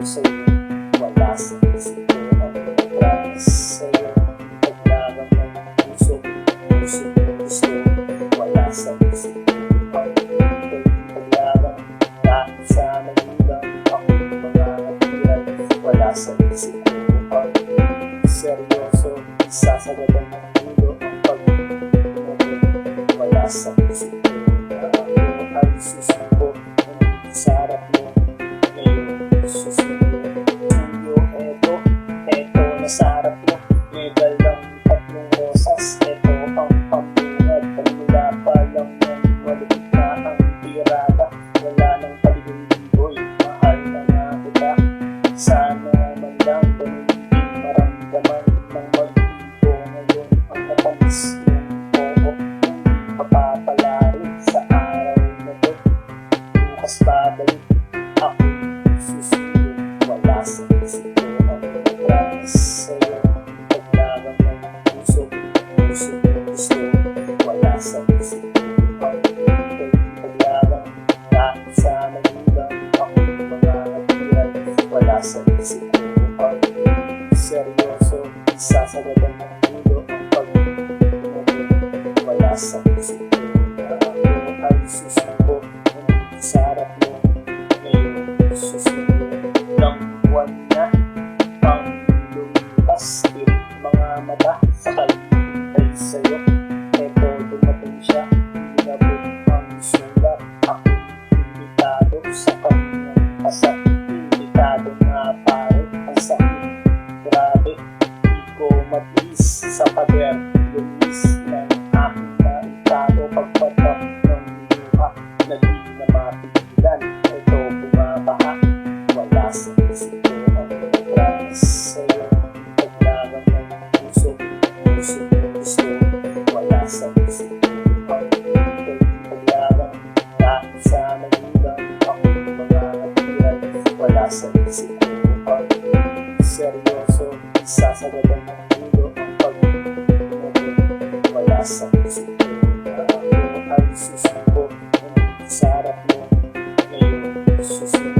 sa'yo, wala sa isip ko ang atras sa'yo. Paglaban ng puso, puso gusto, wala sa isip ko ang paglaban. Kahit sa magulang ako mga hatiran, wala sa isip ko ang seryoso. Sasagadan ng mundo ang pag-ibig, wala sa isip ko na ako ay susuko. Sa harap mo, ngayon susuko. Tuyo, eto na sa harap mo. May dalang tatlong rosas, eto ang pamungad. Pagmula pa lang ng malupit na ang tirada. Wala nang paligong-ligoy, mahal na nga kita. Sana man lang ganun din maramdaman ng mag-ibo. Ngayon ang matamis yung oo, papapala rin sa araw na to. Bukas babalik ako susunod, wala sa isip ko ang atras sa'yo. Paglaban ng puso, puso gusto, wala sa isip ko ang paglaban. Kahit sa magulang ako mga hatiran, wala sa isip ko ang seryoso. Sasagadan ng mundo ang pag-ibig, wala sa isip ko na ako ay susuko. Sa harap mo, ngayon susunod ng buwan na pang lumipas. Tirik mga mata sa kalibay sa'yo. Eto dumating siya, hinabot ang sulat. Ako imbitado sa kanyang kasal. Imbitado nga pare, ang sakit. Grabe, di ko matiis sa pader. Lumis ng aking naitado. Pagpatak ng luha na di na mapigilan. Ito bumabaha, wala sa isip ko ang atras sa'yo. Paglaban ng puso, puso gusto, wala sa isip ko ang paglaban. Kahit sa magulang ako mga hatiran, wala sa isip ko ang seryoso. Sasagadan ng mundo ang pag-ibig, wala sa isip ko na ako ay susuko. Sa harap mo, ngayon susunod.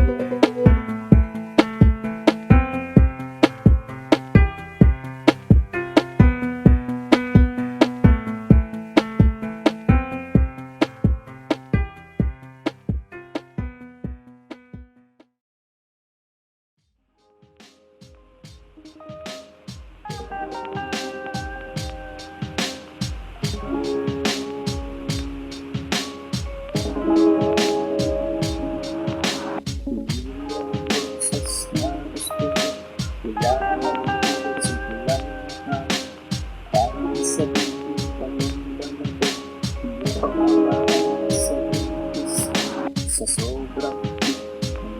Sa sobrang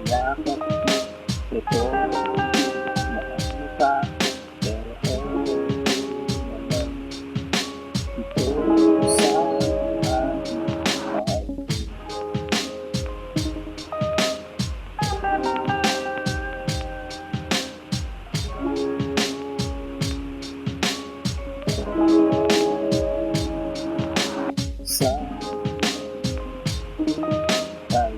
yakap mo, ito maano ka, pero naman ito sa aking mahal.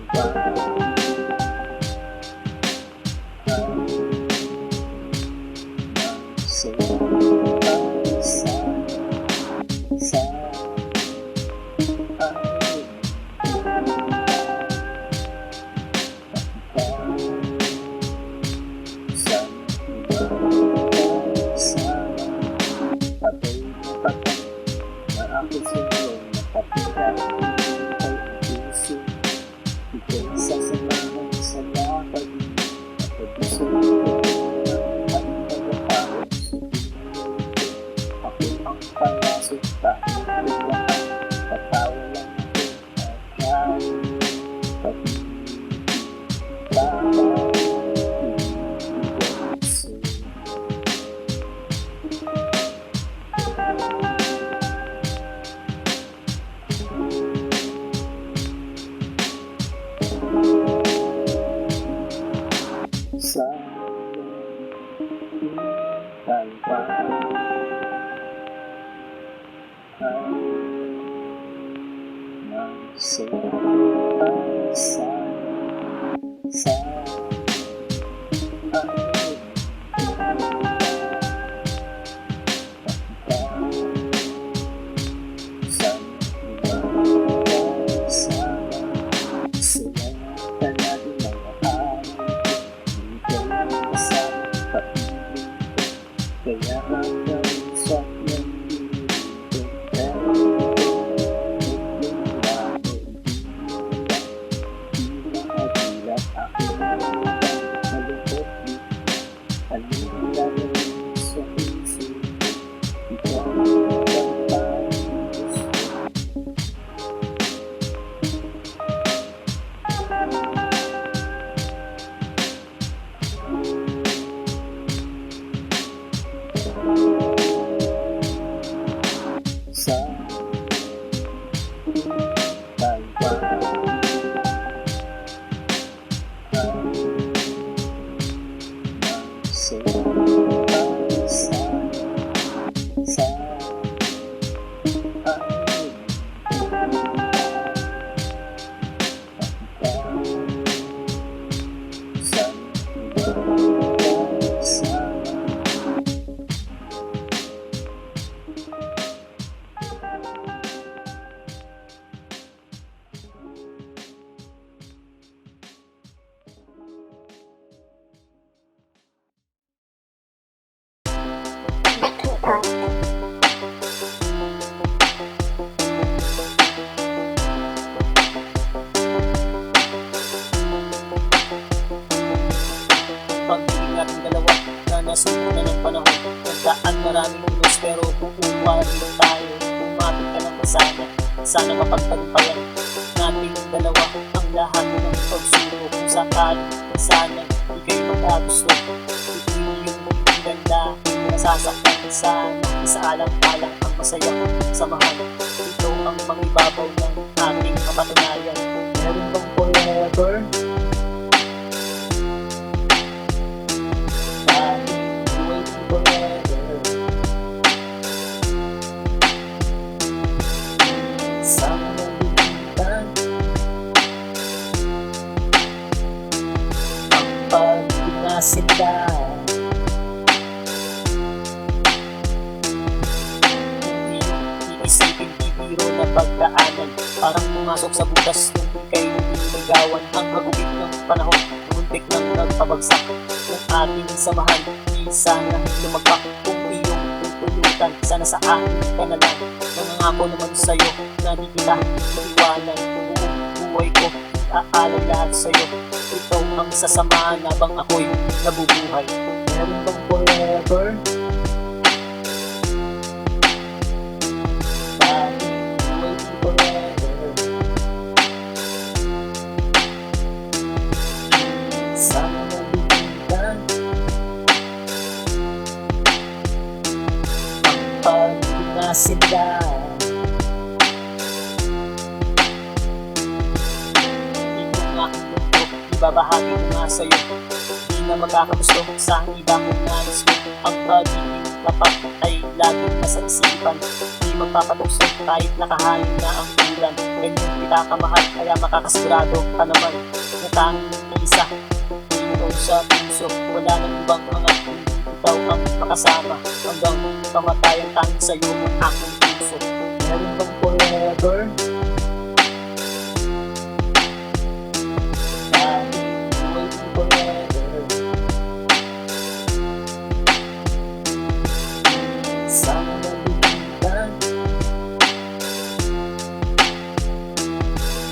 Sa sa Pag-ibig ko, kaya hanggang sa nandito. Pero yung lagi, di maagilat ako. Malungkot di, ano ang lalagay sa isip ko? Ikaw ang tanging gusto. Sa Taiwan ay sa Pag-ibig natin dalawa na nasuko na ng panahon. Nagdaan maraming ulos pero kukuha rin tayo. Umapit ka lang sana, sana mapagtagumpayan nating dalawa ang lahat ng pagsuro. Kung sakali sana ika'y magkagusto, ito yung ganda, nasasaktan sana. Isaalang-alang ang masayang samahan. Ito ang mangibabaw ng ating kapatunayan. meron bang forever? Waiting forever. Sa nalilitan, Ang pag-inasinda, hindi iisipin bibiro na pagdaanan. Parang pumasok sa butas nung ika'y nililigawan. Ang hagupit ng panahon, muntik nang nagpabagsak ng ating samahan. Di sana lumagpak kung iyong tutulutan. Sana sa akin ka na lang. Nangangako naman sa'yo na di kita iiwanan. Buong buhay ko, iaalay lahat sa'yo. Ito ang sasamahan habang ako'y nabubuhay. meron bang forever? Waiting forever. Sa nalilitan, Pag-inasinda, ito ang aking mundo, ibabahagi ko nga sa'yo. Di na magkakagusto sa iba kung nais mo. Ang pag-ibig tapat ay laging nasa isipan. Di magpapatukso kahit nakahain na ang ulan. Ganyan kita kamahal, kaya makakasigurado ka naman na tanging isa. Ikaw sa puso, wala nang ibang angat, kundi ikaw ang makasama. Hanggang kamatayan tanging sa'yo ang aking puso. meron bang forever? Waiting forever. Sa nalilitan,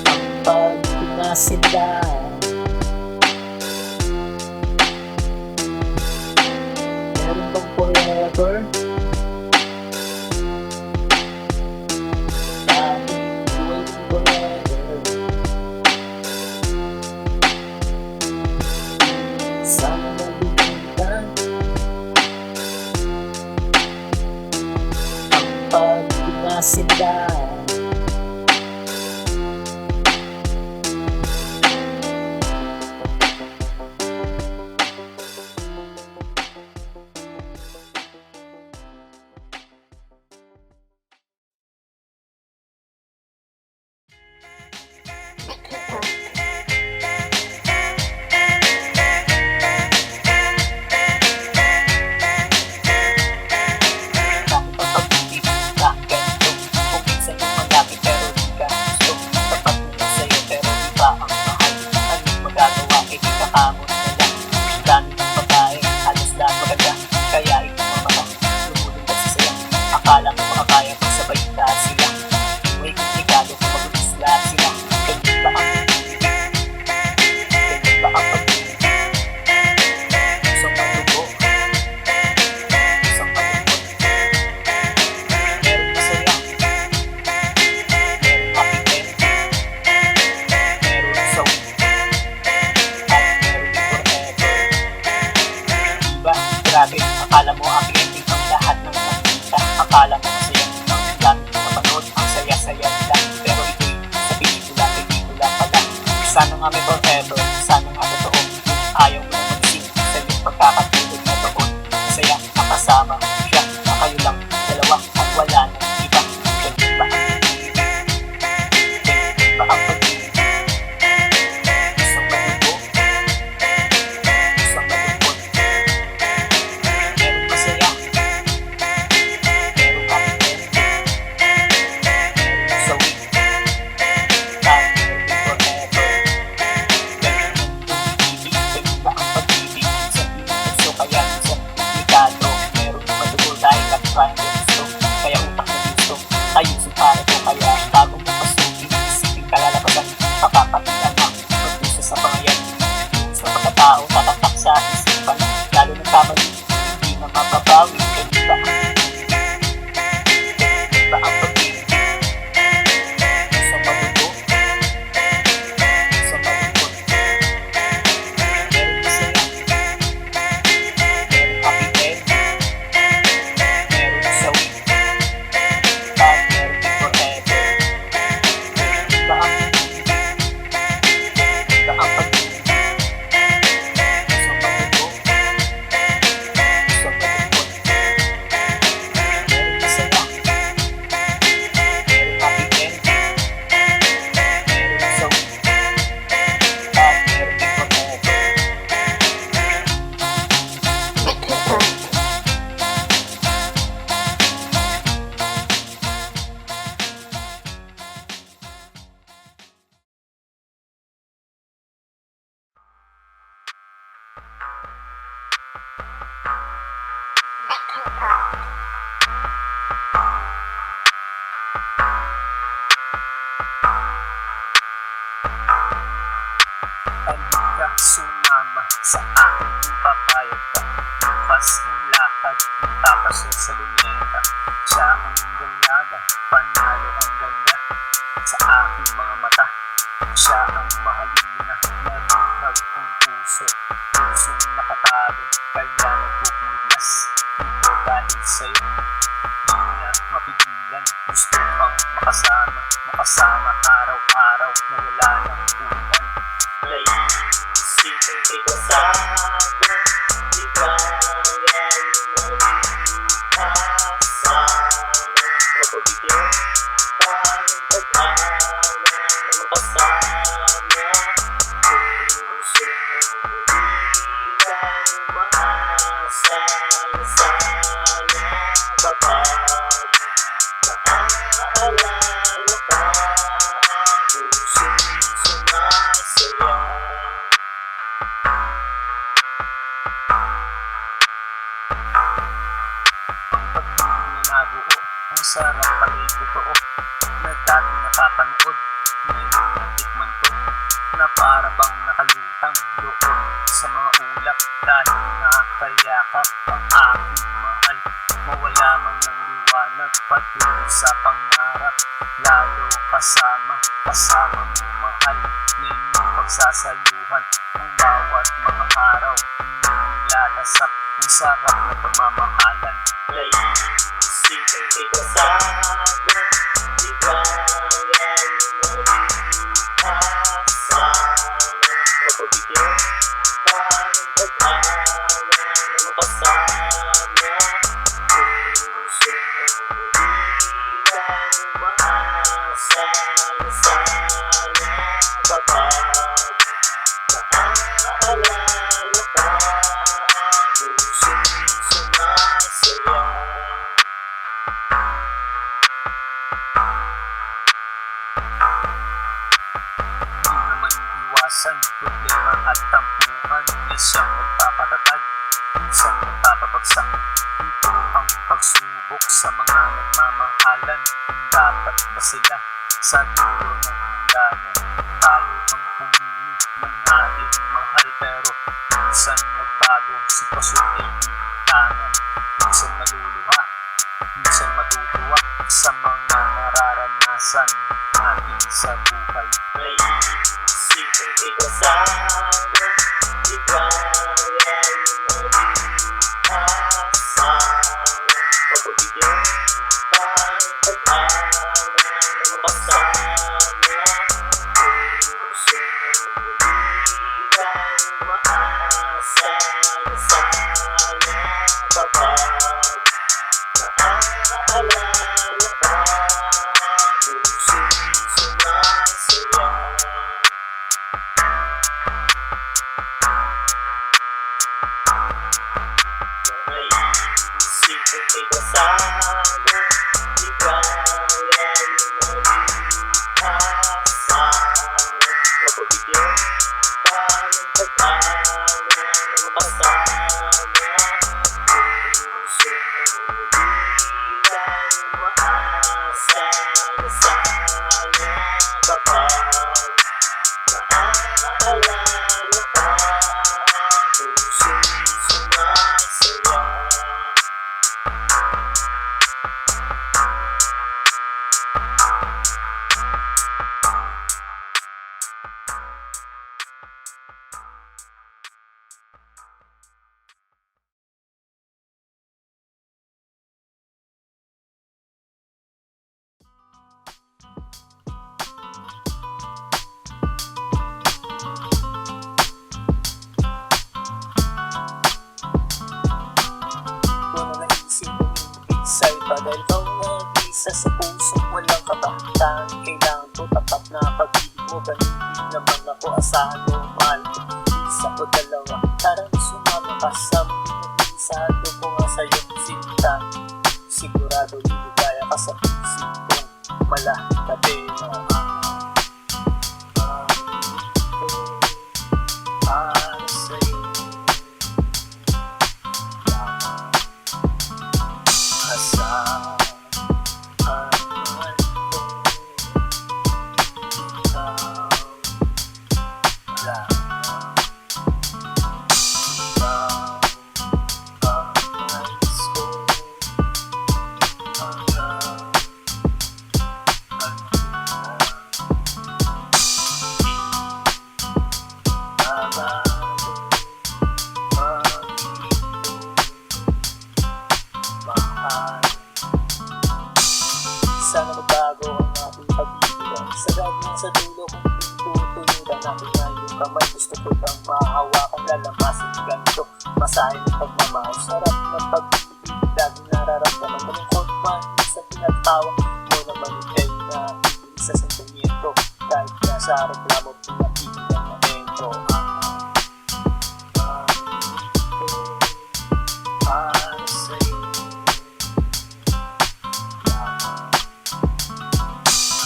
Ang pag-inasinda, meron bang forever? Halika, sumama sa aking papayag ka. Bukas ng lakad, tapas sa luneta. Siya ang dalaga, panalo ang ganda. Sa aking mga mata, siya ang mahalina. Nabihag ang puso, pusong nakatago. Kaya nagpupumiglas, ito dahil sa'yo. Di na mapigilan, gusto kang makasama. Makasama araw-araw na wala ng ulan. Naisipin kay kasama, di kaya kasama. Mapabigyan pa ng pag-ana, makasama. Puso di kang maasa, sana kapag naaalala ka, puso'y sumasaya. Ang pagtingin na nabuo, ang sarap pala'y totoo, na dati napapanood, ngayon natikman ko, na para bang nakalutang doon sa mga ulap, dahil nakakayakap ang aking mahal. Mawala man ng liwanag, patuloy sa pangarap, lalo kasama mo mahal, na inyong pagsasaluhan, ang bawat mga araw, inyong lalasap, ang sarap na pagmamahalan. Naisipin kay kasama, di kaya kasama. Mapabigyan pa ng pag-ana, makasama. Puso di kang maasa, sana kapag naaalala ka, puso'y sumasaya. Di naman iwasan problema at tampuhan, na siyang magpapatatag, minsan magpapabagsak. Ito ang pagsubok sa mga nagmamahalan. Dapat ba sila sa dulo ng hangganan? Tayo ang pumili ng ating mahal, pero minsan nagbago, sitwasyon ay tintangan. Minsan maluluha, minsan matutuwa sa mga nararanasan natin sa buhay. Naisipin kay kasama, di kaya kasama. Mapabigyan pa ng pag-ana, makasama. Puso di kang maasa, sana kapag naaalala ka, puso'y sumasaya. Naisipin kay kasama, di kaya kasama. Mapabigyan pa ng pag-ana, makasama. Puso di kang maasa, sana kapag naaalala ka, puso'y sumasaya. Sa'yo pa dahil ikaw nag-isa sa puso, walang kabahatan. Kailangan ko tapat na pag-ibig mo, ganun din naman ako, asahan mo, mahal ko. Isa o dalawa, tara sumama ka sa mga isado ko nga sa'yo sinta. Sigurado liligaya ka sa puso kong malakate na para sa'yo. masahe ng pagmamahal. Sarap ng pag-ibig, laging nararamdaman. Malungkot man sa tinatawag mo naman ay na sa sentimiento. Kahit nasa reklamo, pinapigil ang momento. Para sa'yo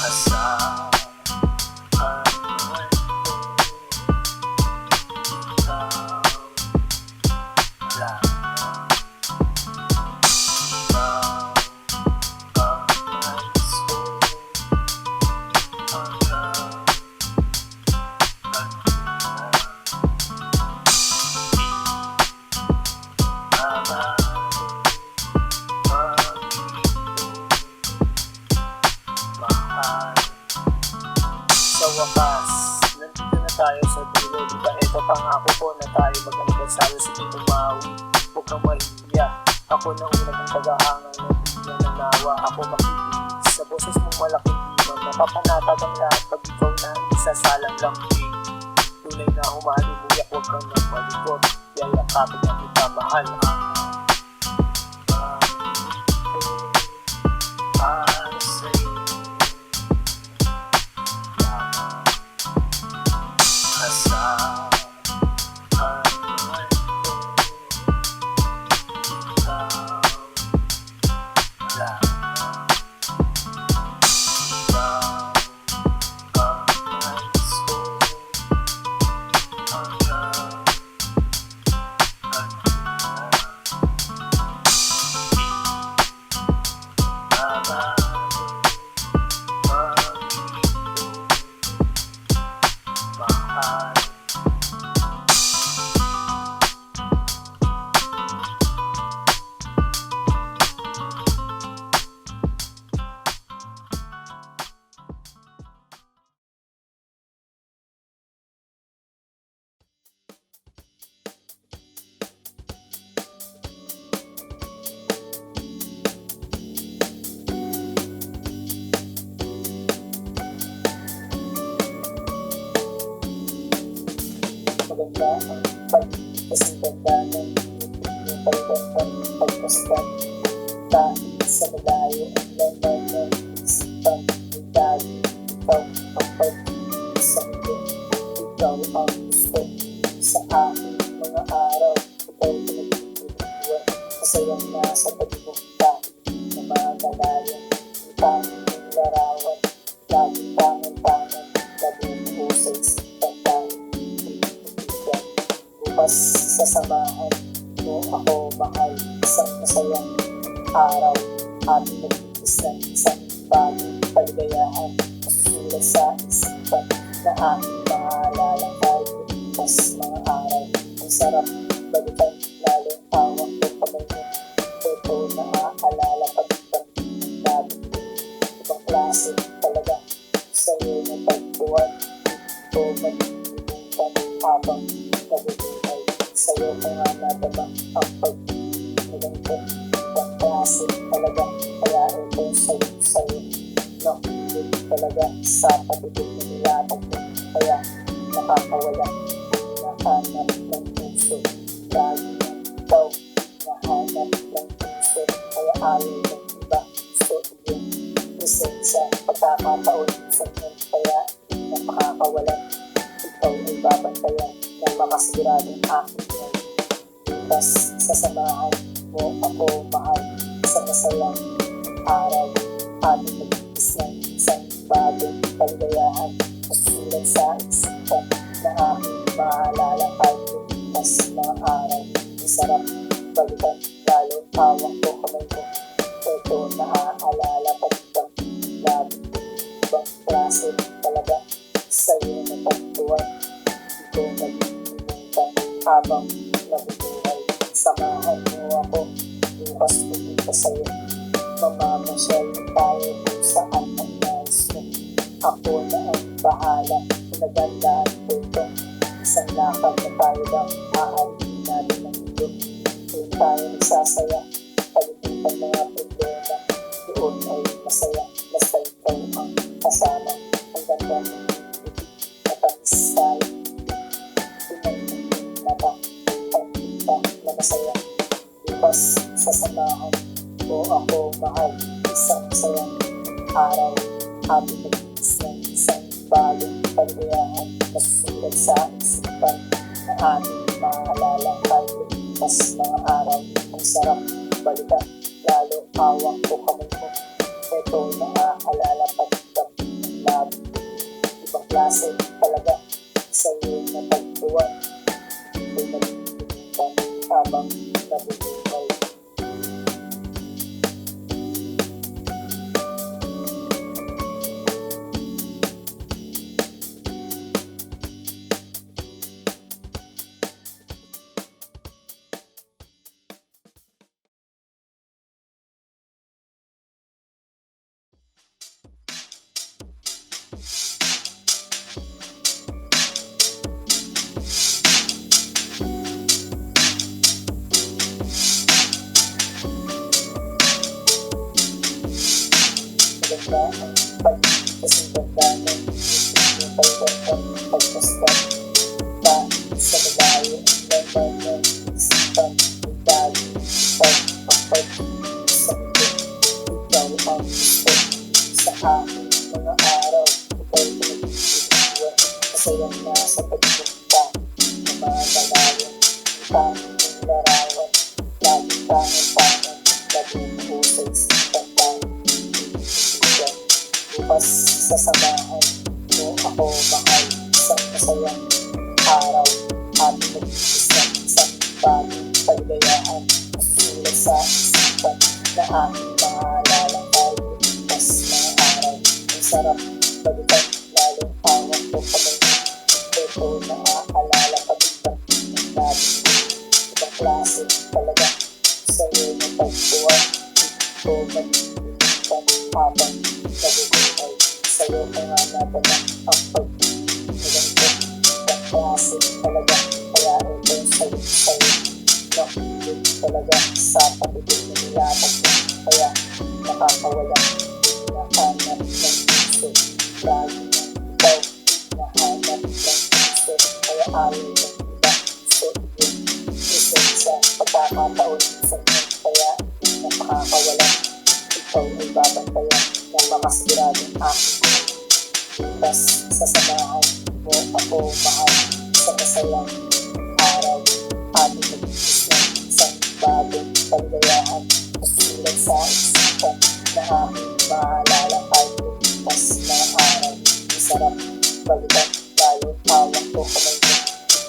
asahan man ikaw lang. Sa wakas, nandito na tayo sa dulo. Diba ito pangako ko na tayo mag-anibersaryo sa Tito Maui. Huwag kang mahihiya, ako na una mong tagahanga na di na nanawa. Ako makikinig sa boses mong malaking dimang napapanatag ang lahat pag ikaw na isasalang lambing. Tunay na humalimuyak, huwag kang nang malikot. Yayakapin na kita mahal. Para sa'yo asahan man ikaw lang. Maganda ang pagkasintanda ng yung pagkakang pagkastan. Kahit sa malayo ang laman ng isipan, lagi ikaw ang pag-ibig sa mundo. Ikaw ang gusto sa aking mga araw. Ikaw pinagtutuluan, masayang nasa pag-ibig kahit na magalayan. Ang tanging ng larawan, laging tangan-tangan, labubuo sa isipan tayo. Bukas sasamahan mo ako mahal, isang masayang araw, ating nagtitis ng isang bagong kaligayahan. Masusulat sa isipan na aking maalala tayo bukas mga araw. Ang sarap balikan, lalong tawag ko kamay mo. Ito naaalala pag-ibang natin. Ibang klase talaga sa'yo na pagbuwan. Ito mag-iibutan habang nabubuhay. Sa'yo ko nga nadama ang pag-ibig. Ibang klase talaga, kaya ito sa'yo. Nakulit talaga sa pag-ibig na nilatag mo. Kaya nakakawala, nahanap ng puso. Lagi na ikaw, nahanap ng puso. Kaya ayaw ng iba, gusto iyong presensya. Pagkakataon sa inyo, kaya napakakawalan. Ikaw ay babantayan ng makasiguradong aking ngayon. Bukas sasamahan mo ako mahal sa masayang araw. Ating magtitis ng isang bagong kaligayahan. Masusulat sa isipan na aking maalala kahit bukas mga araw. Ang sarap balikan, lalo hawak ko kamay mo. Ito naaalala pag-ibang labi. Ibang klase talaga sa'yo na pagtuwan. Ito nag-iibutan habang nabubuhay. Samahan mo ako, bukas pupunta sa'yo. Mamamasyal tayo kung saan ang nais mo. Ako na ang bahala, pinagandaan ko ito. Isang lakad na tayo lang, ahalin natin ang mundo. Doon tayo nagsasaya, palimutan mga problema. Doon ay masaya, basta ikaw ang kasama. Ang ganda ng ibig, matamis tayo. Tunay ng mata, ang kita na masaya. Bukas sa samahan mo ako mahal. Isang masayang araw, ating mag-iis ng isang bagong kaligayahan. Nasusulat sa isipan na ating maalala kahit lumipas mga araw. Ang sarap balikan, lalo awang ko kamay mo. Ito naaalala pagkat ng labi. Ibang klase talaga sa iyong natagpuan. Ito'y nalilimutan habang nabubuhay. Maganda ang pagkasing ganda ng yung pagkakang pagkastan pa sa malayo ang laman ng isipan ng dali pagpapag sa ito. Ikaw ang gusto sa aking mga araw. Ikaw pinag-iiwan masayang nasa pagpunta na mga malayo ang tanging ng larawan. Laging tangan-tangan nabubuo sa isipan tayo. Bukas sa samahan mo ako mahal. Isang masayang araw, ating mag-iis ng isang bagong kaligayahan. Nasusulat sa isipan na aking maalala kahit lumipas mga araw. Ang sarap balikan, lalong awang ko kamay mo. Ito naaalala pagkat ng labi. Ibang klase talaga sa iyong natagpuan. Ito mag-iinitan habang nabubuhay. Sa'yo ko nga natanang ang pag-iinaganda. Ibang klase talaga, kaya ito sa'yo. Nakilig talaga sa pag-ibig na nilatag mo. Kaya nakakawala, nahanap ng puso. Lagi ng ikaw, nahanap ng puso. Kaya ayaw ng iba, so yun. Isa sa pagkakataon sa inyo. Kaya napakakawala. Ikaw ay babantayan ng makasiguradong aking. Bukas sa samahan mo ako mahal. Sa masayang araw, ating mag-iis ng isang bagong kaligayahan. Nasusulat sa isipan na aking maalala kahit lumipas mga araw. Ang sarap balikan, lalo awang ko kamay mo.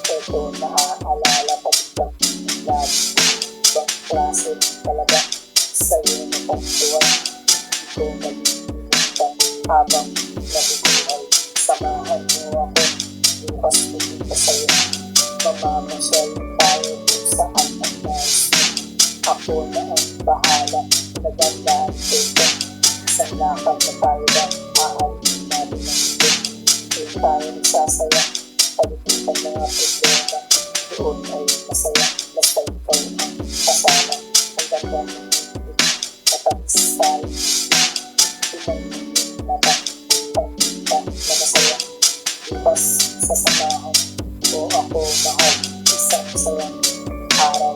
Ito naaalala pagkat ng labi. Ibang klase talaga sa iyong natagpuan. Ito nag-iinitan habang nabubuhay. Samahan mo ako, bukas pupunta sa'yo. Mamamasyal tayo kung saan ang nais mo. Ako na ang bahala, nagandaan ko ito. Isang lakad na tayo ba, ahalin natin ng ito. Doon tayo nagsasaya, palimutan mga problema. Doon ay masaya, basta ikaw ang kasama. Ang ganda ng ibig, matamis tayo. Pinag-iinata, pagkita na masaya. Bukas sa samahan mo ako mahal. Isang masayang araw,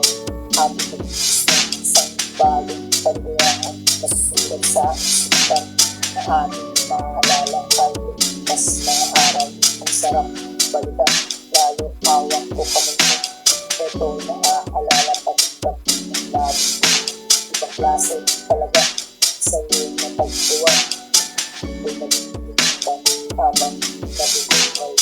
ating mag-iis ng isang bagong kaligayahan. Nasusulat sa isipan na ating maalala kahit lumipas mga araw. Ang sarap balikan, lalo awang ko kamay mo. Ito naaalala pagkat ng labi. Ibang klase talaga sa iyong natagpuan. Ito'y nalilimutan habang nabubuhay.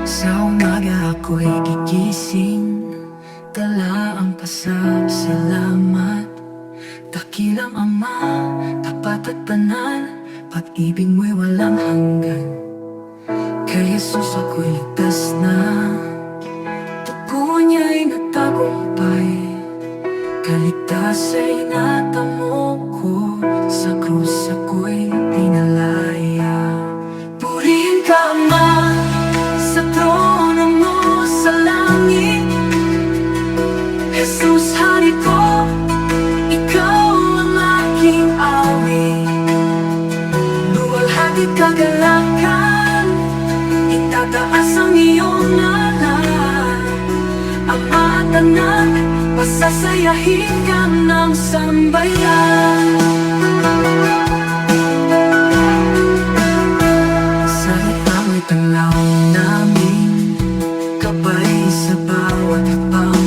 Sa umaga ako'y gigising, dala ang pasasalamat. Dakilang Ama, tapat at banal, pag-ibig mo'y walang hanggan. Kay Jesus ako'y ligtas na, dugo niya'y nagtagumpay. Kaligtas ay natamo ko awi. Luwalhati kagalakan, itataas ang iyong ngalan. Ama at anak, pasasayahin ka ng sambayan. Sa itamo'y tanglaw namin, kabay sa bawat hakbang.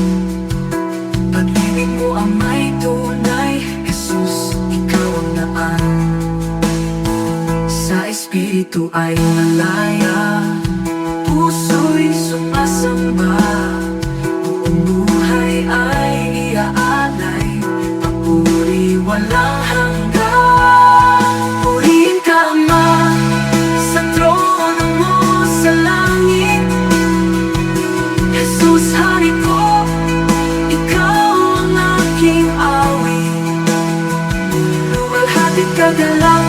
Pag-ibig mo ang may tunay, Jesus, ikaw ang daan. Sa espiritu ay malaya, puso'y sumasamba. Buong buhay ay iaalay, papuri walang hanggan. Purihin ka, Ama, sa trono mo sa langit. Jesus, Hari ko, ikaw ang aking awi. Luwalhati kagalakan,